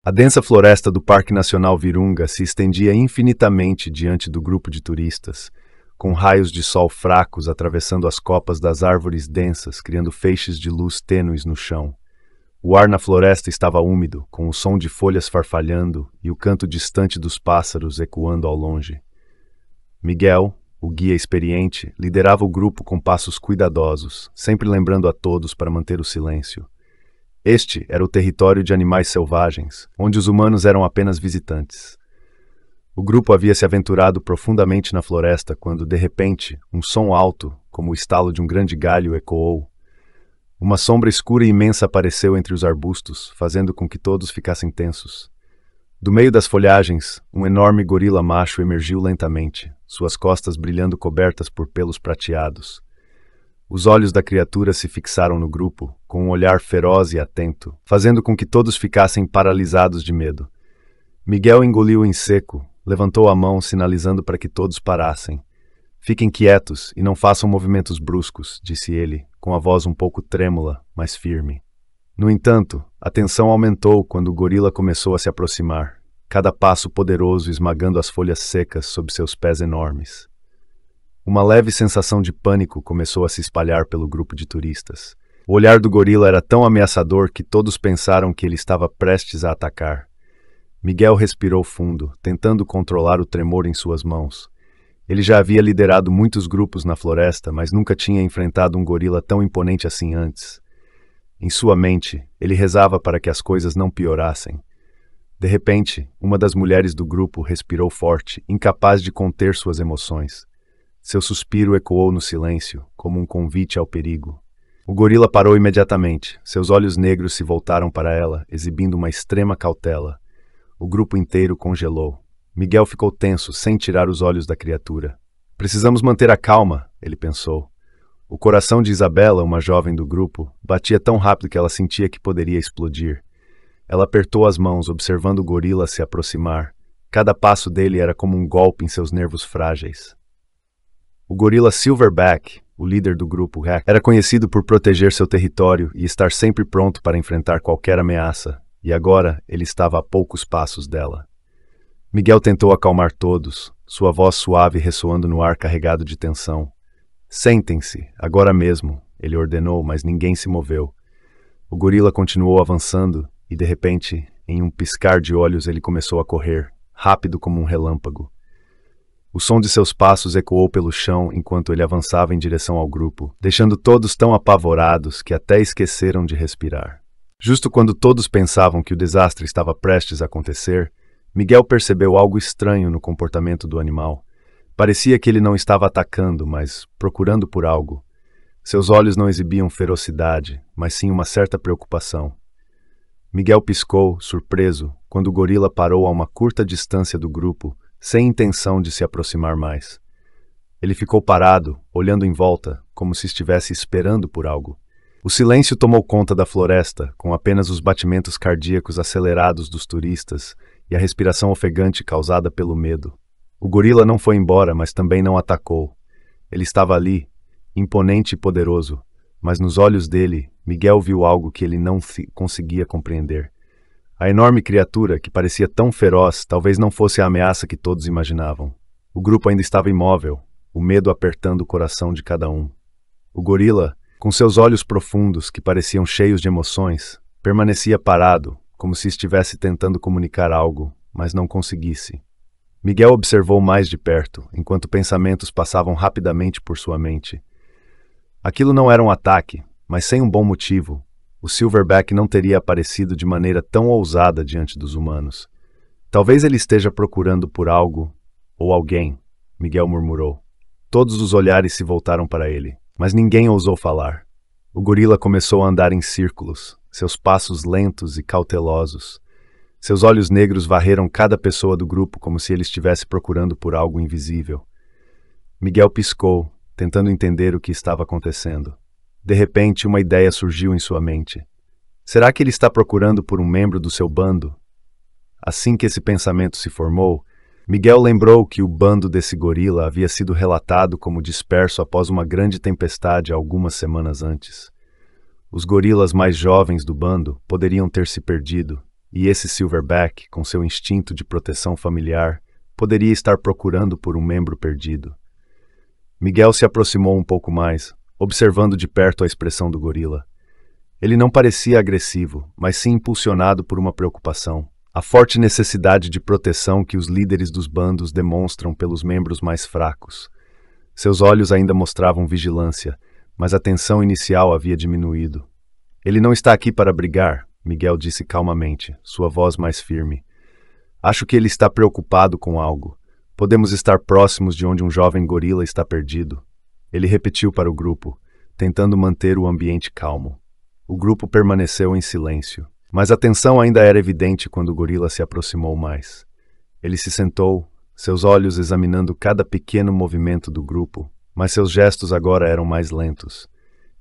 A densa floresta do Parque Nacional Virunga se estendia infinitamente diante do grupo de turistas, com raios de sol fracos atravessando as copas das árvores densas, criando feixes de luz tênues no chão. O ar na floresta estava úmido, com o som de folhas farfalhando e o canto distante dos pássaros ecoando ao longe. Miguel, o guia experiente, liderava o grupo com passos cuidadosos, sempre lembrando a todos para manter o silêncio. Este era o território de animais selvagens, onde os humanos eram apenas visitantes. O grupo havia se aventurado profundamente na floresta quando, de repente, um som alto, como o estalo de um grande galho, ecoou. Uma sombra escura e imensa apareceu entre os arbustos, fazendo com que todos ficassem tensos. Do meio das folhagens, um enorme gorila macho emergiu lentamente, suas costas brilhando cobertas por pelos prateados. Os olhos da criatura se fixaram no grupo, com um olhar feroz e atento, fazendo com que todos ficassem paralisados de medo. Miguel engoliu em seco, levantou a mão sinalizando para que todos parassem. Fiquem quietos e não façam movimentos bruscos, disse ele, com a voz um pouco trêmula, mas firme. No entanto, a tensão aumentou quando o gorila começou a se aproximar, cada passo poderoso esmagando as folhas secas sob seus pés enormes. Uma leve sensação de pânico começou a se espalhar pelo grupo de turistas. O olhar do gorila era tão ameaçador que todos pensaram que ele estava prestes a atacar. Miguel respirou fundo, tentando controlar o tremor em suas mãos. Ele já havia liderado muitos grupos na floresta, mas nunca tinha enfrentado um gorila tão imponente assim antes. Em sua mente, ele rezava para que as coisas não piorassem. De repente, uma das mulheres do grupo respirou forte, incapaz de conter suas emoções. Seu suspiro ecoou no silêncio, como um convite ao perigo. O gorila parou imediatamente. Seus olhos negros se voltaram para ela, exibindo uma extrema cautela. O grupo inteiro congelou. Miguel ficou tenso, sem tirar os olhos da criatura. Precisamos manter a calma, ele pensou. O coração de Isabela, uma jovem do grupo, batia tão rápido que ela sentia que poderia explodir. Ela apertou as mãos, observando o gorila se aproximar. Cada passo dele era como um golpe em seus nervos frágeis. O gorila Silverback, o líder do grupo, era conhecido por proteger seu território e estar sempre pronto para enfrentar qualquer ameaça, e agora ele estava a poucos passos dela. Miguel tentou acalmar todos, sua voz suave ressoando no ar carregado de tensão. Sentem-se, agora mesmo, ele ordenou, mas ninguém se moveu. O gorila continuou avançando e, de repente, em um piscar de olhos, ele começou a correr, rápido como um relâmpago. O som de seus passos ecoou pelo chão enquanto ele avançava em direção ao grupo, deixando todos tão apavorados que até esqueceram de respirar. Justo quando todos pensavam que o desastre estava prestes a acontecer, Miguel percebeu algo estranho no comportamento do animal. Parecia que ele não estava atacando, mas procurando por algo. Seus olhos não exibiam ferocidade, mas sim uma certa preocupação. Miguel piscou, surpreso, quando o gorila parou a uma curta distância do grupo, sem intenção de se aproximar mais. Ele ficou parado, olhando em volta, como se estivesse esperando por algo. O silêncio tomou conta da floresta, com apenas os batimentos cardíacos acelerados dos turistas e a respiração ofegante causada pelo medo. O gorila não foi embora, mas também não atacou. Ele estava ali, imponente e poderoso, mas nos olhos dele, Miguel viu algo que ele não conseguia compreender. A enorme criatura, que parecia tão feroz, talvez não fosse a ameaça que todos imaginavam. O grupo ainda estava imóvel, o medo apertando o coração de cada um. O gorila, com seus olhos profundos, que pareciam cheios de emoções, permanecia parado, como se estivesse tentando comunicar algo, mas não conseguisse. Miguel observou mais de perto, enquanto pensamentos passavam rapidamente por sua mente. Aquilo não era um ataque, mas sem um bom motivo. O Silverback não teria aparecido de maneira tão ousada diante dos humanos. Talvez ele esteja procurando por algo ou alguém, Miguel murmurou. Todos os olhares se voltaram para ele, mas ninguém ousou falar. O gorila começou a andar em círculos, seus passos lentos e cautelosos. Seus olhos negros varreram cada pessoa do grupo como se ele estivesse procurando por algo invisível. Miguel piscou, tentando entender o que estava acontecendo. De repente, uma ideia surgiu em sua mente. Será que ele está procurando por um membro do seu bando? Assim que esse pensamento se formou, Miguel lembrou que o bando desse gorila havia sido relatado como disperso após uma grande tempestade algumas semanas antes. Os gorilas mais jovens do bando poderiam ter se perdido, E esse Silverback, com seu instinto de proteção familiar, poderia estar procurando por um membro perdido. Miguel se aproximou um pouco mais, observando de perto a expressão do gorila. Ele não parecia agressivo, mas sim impulsionado por uma preocupação. A forte necessidade de proteção que os líderes dos bandos demonstram pelos membros mais fracos. Seus olhos ainda mostravam vigilância, mas a tensão inicial havia diminuído. Ele não está aqui para brigar, Miguel disse calmamente, sua voz mais firme. Acho que ele está preocupado com algo. Podemos estar próximos de onde um jovem gorila está perdido. Ele repetiu para o grupo, tentando manter o ambiente calmo. O grupo permaneceu em silêncio, mas a tensão ainda era evidente quando o gorila se aproximou mais. Ele se sentou, seus olhos examinando cada pequeno movimento do grupo, mas seus gestos agora eram mais lentos.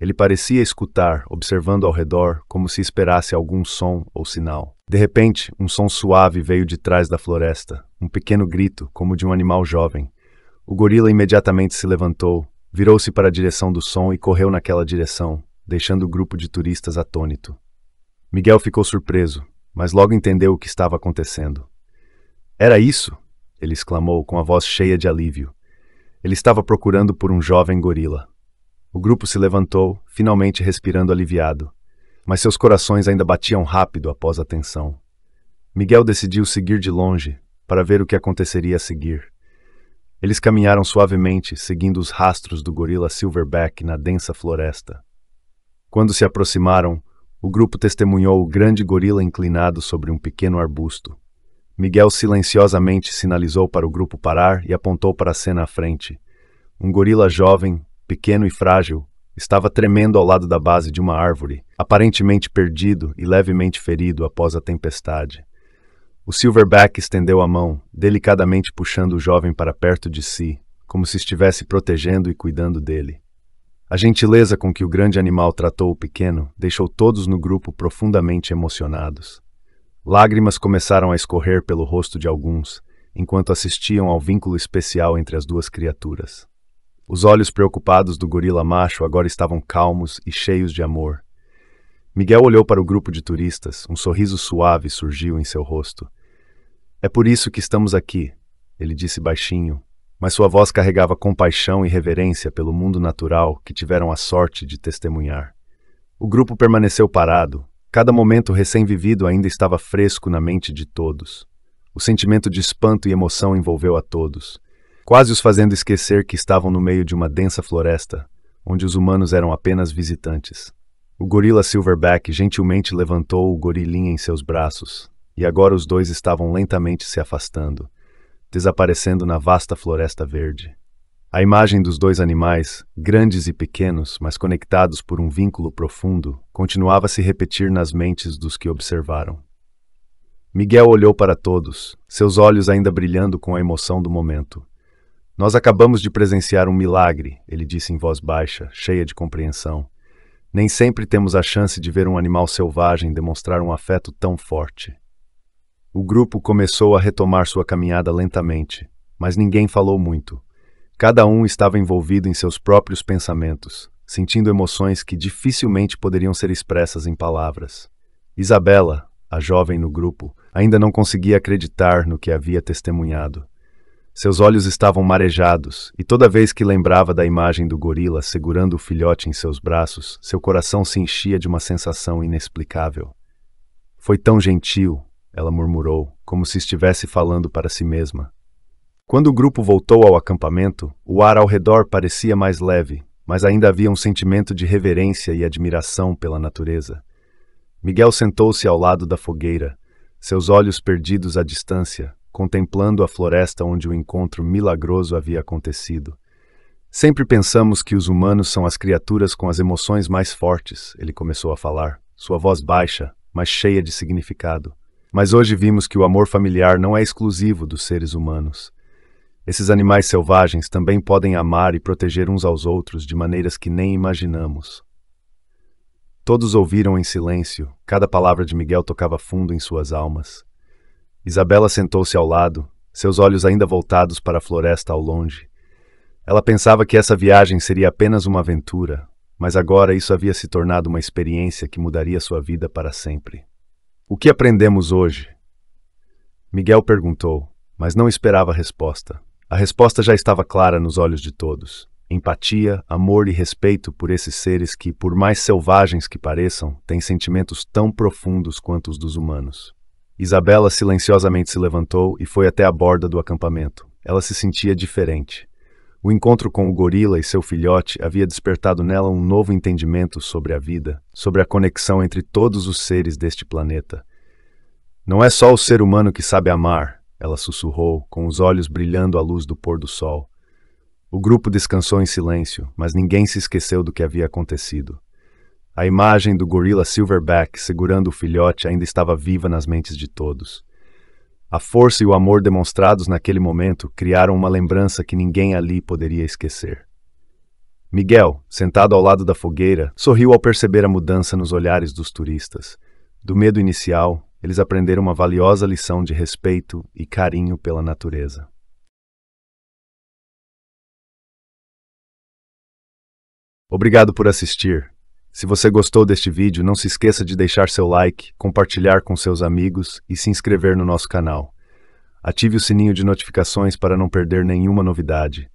Ele parecia escutar, observando ao redor, como se esperasse algum som ou sinal. De repente, um som suave veio de trás da floresta, um pequeno grito, como de um animal jovem. O gorila imediatamente se levantou, virou-se para a direção do som e correu naquela direção, deixando o grupo de turistas atônito. Miguel ficou surpreso, mas logo entendeu o que estava acontecendo. Era isso! Ele exclamou com a voz cheia de alívio. Ele estava procurando por um jovem gorila. O grupo se levantou, finalmente respirando aliviado, mas seus corações ainda batiam rápido após a tensão. Miguel decidiu seguir de longe, para ver o que aconteceria a seguir. Eles caminharam suavemente, seguindo os rastros do gorila Silverback na densa floresta. Quando se aproximaram, o grupo testemunhou o grande gorila inclinado sobre um pequeno arbusto. Miguel silenciosamente sinalizou para o grupo parar e apontou para a cena à frente. Um gorila jovem, pequeno e frágil, estava tremendo ao lado da base de uma árvore, aparentemente perdido e levemente ferido após a tempestade. O Silverback estendeu a mão, delicadamente puxando o jovem para perto de si, como se estivesse protegendo e cuidando dele. A gentileza com que o grande animal tratou o pequeno deixou todos no grupo profundamente emocionados. Lágrimas começaram a escorrer pelo rosto de alguns, enquanto assistiam ao vínculo especial entre as duas criaturas. Os olhos preocupados do gorila macho agora estavam calmos e cheios de amor. Miguel olhou para o grupo de turistas, um sorriso suave surgiu em seu rosto. É por isso que estamos aqui, ele disse baixinho, mas sua voz carregava compaixão e reverência pelo mundo natural que tiveram a sorte de testemunhar. O grupo permaneceu parado, cada momento recém-vivido ainda estava fresco na mente de todos. O sentimento de espanto e emoção envolveu a todos, quase os fazendo esquecer que estavam no meio de uma densa floresta, onde os humanos eram apenas visitantes. O gorila Silverback gentilmente levantou o gorilinha em seus braços, e agora os dois estavam lentamente se afastando, desaparecendo na vasta floresta verde. A imagem dos dois animais, grandes e pequenos, mas conectados por um vínculo profundo, continuava a se repetir nas mentes dos que observaram. Miguel olhou para todos, seus olhos ainda brilhando com a emoção do momento. Nós acabamos de presenciar um milagre, ele disse em voz baixa, cheia de compreensão. Nem sempre temos a chance de ver um animal selvagem demonstrar um afeto tão forte. O grupo começou a retomar sua caminhada lentamente, mas ninguém falou muito. Cada um estava envolvido em seus próprios pensamentos, sentindo emoções que dificilmente poderiam ser expressas em palavras. Isabela, a jovem no grupo, ainda não conseguia acreditar no que havia testemunhado. Seus olhos estavam marejados, e toda vez que lembrava da imagem do gorila segurando o filhote em seus braços, seu coração se enchia de uma sensação inexplicável. Foi tão gentil, ela murmurou, como se estivesse falando para si mesma. Quando o grupo voltou ao acampamento, o ar ao redor parecia mais leve, mas ainda havia um sentimento de reverência e admiração pela natureza. Miguel sentou-se ao lado da fogueira, seus olhos perdidos à distância, contemplando a floresta onde o encontro milagroso havia acontecido. Sempre pensamos que os humanos são as criaturas com as emoções mais fortes, ele começou a falar, sua voz baixa, mas cheia de significado. Mas hoje vimos que o amor familiar não é exclusivo dos seres humanos. Esses animais selvagens também podem amar e proteger uns aos outros de maneiras que nem imaginamos. Todos ouviram em silêncio, cada palavra de Miguel tocava fundo em suas almas. Isabela sentou-se ao lado, seus olhos ainda voltados para a floresta ao longe. Ela pensava que essa viagem seria apenas uma aventura, mas agora isso havia se tornado uma experiência que mudaria sua vida para sempre. O que aprendemos hoje? Miguel perguntou, mas não esperava a resposta. A resposta já estava clara nos olhos de todos. Empatia, amor e respeito por esses seres que, por mais selvagens que pareçam, têm sentimentos tão profundos quanto os dos humanos. Isabela silenciosamente se levantou e foi até a borda do acampamento. Ela se sentia diferente. O encontro com o gorila e seu filhote havia despertado nela um novo entendimento sobre a vida, sobre a conexão entre todos os seres deste planeta. Não é só o ser humano que sabe amar, ela sussurrou, com os olhos brilhando à luz do pôr do sol. O grupo descansou em silêncio, mas ninguém se esqueceu do que havia acontecido. A imagem do gorila Silverback segurando o filhote ainda estava viva nas mentes de todos. A força e o amor demonstrados naquele momento criaram uma lembrança que ninguém ali poderia esquecer. Miguel, sentado ao lado da fogueira, sorriu ao perceber a mudança nos olhares dos turistas. Do medo inicial, eles aprenderam uma valiosa lição de respeito e carinho pela natureza. Obrigado por assistir. Se você gostou deste vídeo, não se esqueça de deixar seu like, compartilhar com seus amigos e se inscrever no nosso canal. Ative o sininho de notificações para não perder nenhuma novidade.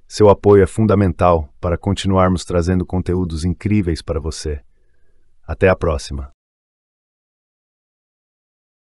Seu apoio é fundamental para continuarmos trazendo conteúdos incríveis para você. Até a próxima!